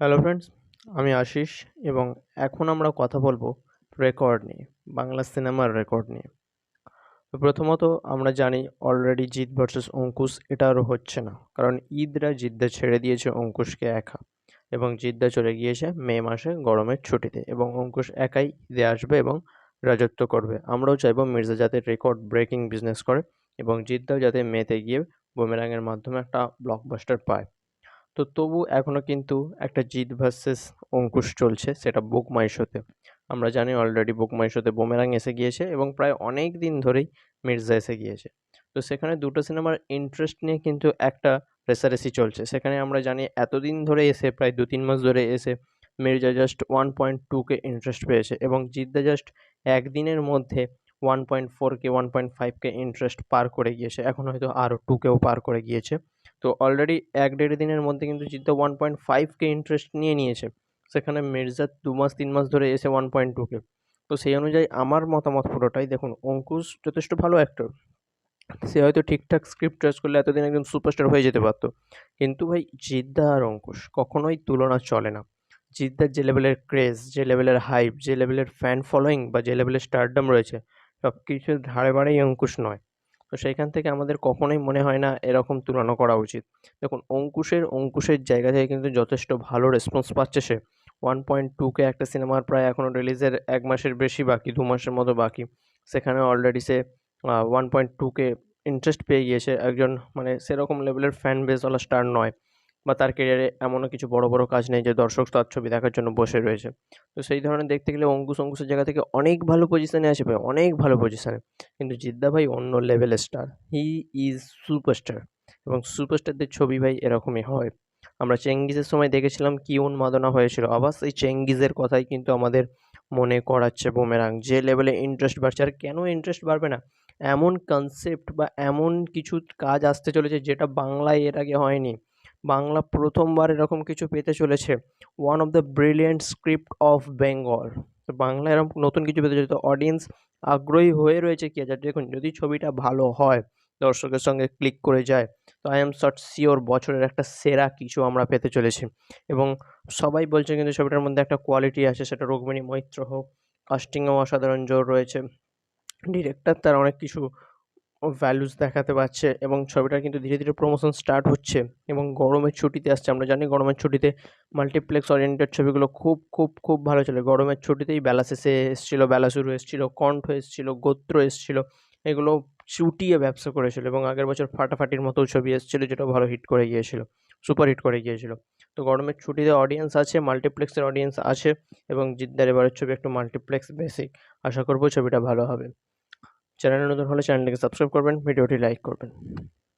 Hello friends, আমি আশিস এবং এখন আমরা কথা বলবো রেকর্ড নিয়ে, বাংলা সিনেমার রেকর্ড নিয়ে। তো প্রথমত আমরা জানি অলরেডি জিৎ ভার্সেস অঙ্কুশ এটা আর হচ্ছে না। কারণ ঈদরা জিদ্দা ছেড়ে দিয়েছে অঙ্কুশকে একা এবং জিদ্দা চলে গিয়েছে মে মাসে গরমের ছুটিতে এবং অঙ্কুশ একাই ঈদে আসবে এবং রাজত্ব করবে। আমরাও চাইবো মির্জা যাতে রেকর্ড ব্রেকিং বিজনেস করে এবং জিদ্দাও যাতে মেতে গিয়ে বুমেরাংয়ের মাধ্যমে একটা ব্লকবাস্টার পায়। তো তবু এখনো কিন্তু একটা জিৎ ভার্সেস অঙ্কুশ চলছে, সেটা বুক মাই শোতে। আমরা জানি অলরেডি বুক মাই শোতে বুমেরাং এসে গিয়েছে এবং প্রায় অনেক দিন ধরেই মির্জা এসে গিয়েছে। তো সেখানে দুটো সিনেমার ইন্টারেস্ট নিয়ে কিন্তু একটা রেষারেষি চলছে। সেখানে আমরা জানি এতদিন ধরে এসে প্রায় ২-৩ মাস ধরে এসে মির্জা জাস্ট 1.2 কে ইন্টারেস্ট পেয়েছে এবং জিদ্দা জাস্ট একদিনের মধ্যে 1.4 কে 1.5 কে ইন্টারেস্ট পার করে গিয়েছে। এখন হয়তো আরও 2 কেও পার করে গিয়েছে। তো অলরেডি ১-১.৫ দিনের মধ্যে কিন্তু জিদ্দা 1.5 কে ইন্টারেস্ট নিয়ে নিয়েছে। সেখানে মির্জা ২ মাস ৩ মাস ধরে এসে 1.2 কে। তো সেই অনুযায়ী আমার মতামত পুরোটাই দেখুন, অঙ্কুশ যথেষ্ট ভালো অ্যাক্টর। সে হয়তো ঠিকঠাক স্ক্রিপ্ট চয়েস করলে এতদিন একজন সুপারস্টার হয়ে যেতে পারত। কিন্তু ভাই জিদ্দা আর অঙ্কুশ কখনোই তুলনা চলে না। জিদ্দার যে লেভেলের ক্রেজ, যে লেভেলের হাইপ, যে লেভেলের ফ্যান ফলোয়িং বা যে লেভেলের স্টারডম রয়েছে, সবকিছুর ধারে বাড়েই অঙ্কুশ নয়। তো সেইখান থেকে আমাদের কখনোই মনে হয় না এরকম তুলনা করা উচিত। দেখুন অঙ্কুশের জায়গা থেকে কিন্তু যথেষ্ট ভালো রেসপন্স পাচ্ছে সে। 1.2 কে একটা সিনেমার প্রায় এখনো রিলিজের ১ মাসের বেশি বাকি, ২ মাসের মতো বাকি। সেখানে অলরেডি সে 1.2 কে ইন্টারেস্ট পেয়ে গিয়েছে। একজন মানে সেরকম লেভেলের ফ্যান বেসওয়ালা স্টার নয় বা তার ক্যারিয়ারে এমনও কিছু বড়, বড় কাজ নেই যে দর্শক তার ছবি দেখার জন্য বসে রয়েছে। তো সেই ধরনের দেখতে গেলে অঙ্কুশের জায়গা থেকে অনেক ভালো পজিশনে আছে ভাই, অনেক ভালো পজিশনে। কিন্তু জিদ্দা ভাই অন্য লেভেলের স্টার। হি ইজ সুপারস্টার এবং সুপারস্টারদের ছবি ভাই এরকমই হয়। আমরা 'চেঙ্গিজ'ের সময় দেখেছিলাম কি উন্মাদনা হয়েছিল। আবার সেই 'চেঙ্গিজ'ের কথাই কিন্তু আমাদের মনে করাচ্ছে 'বুমেরাং'। যে লেভেলে ইন্টারেস্ট বাড়ছে, আর কেন ইন্টারেস্ট বাড়বে না? এমন কনসেপ্ট বা এমন কিছু কাজ আসতে চলেছে যেটা বাংলায় এর আগে হয়নি। বাংলা প্রথমবার এরকম কিছু পেতে চলেছে। One of the brilliant script of Bengal. তো বাংলা এরকম নতুন কিছু পেতে চলেছে। তো অডিয়েন্স আগ্রহী হয়ে রয়েছে কি আছে? দেখুন, যদি ছবিটা ভালো হয়, দর্শকের সঙ্গে ক্লিক করে যায়, তো আই অ্যাম সিওর বছরের একটা সেরা কিছু আমরা পেতে চলেছি। এবং সবাই বলছে কিন্তু ছবিটার মধ্যে একটা কোয়ালিটি আছে, সেটা রুক্মিণী মৈত্র হোক, কাস্টিংয়েও অসাধারণ জোর রয়েছে। ডিরেক্টর তার অনেক কিছু ভ্যালুস দেখাতে পারছে এবং ছবিটার কিন্তু ধীরে, ধীরে প্রমোশন স্টার্ট হচ্ছে এবং গরমের ছুটিতে আসছে। আমরা জানি গরমের ছুটিতে মাল্টিপ্লেক্স ওরিয়েন্টেড ছবিগুলো খুব, খুব, খুব ভালো চলে। গরমের ছুটিতেই বেলা শেষে এসছিল, বেলাশুরু এসছিল, কণ্ঠ এসছিল, গোত্র এসছিল। এগুলো চুটিয়ে ব্যবসা করেছিল এবং আগের বছর ফাটাফাটির মতোও ছবি এসছিল, যেটাও ভালো হিট করে গিয়েছিল। সুপার হিট করে গিয়েছিল। তো গরমের ছুটিতে অডিয়েন্স আছে, মাল্টিপ্লেক্সের অডিয়েন্স আছে এবং জিদ্দার এবারের ছবি একটু মাল্টিপ্লেক্স বেসিক। আশা করব ছবিটা ভালো হবে। চ্যানেলে নতুন হলে চ্যানেলটিকে সাবস্ক্রাইব করবেন, ভিডিওটি লাইক করবেন।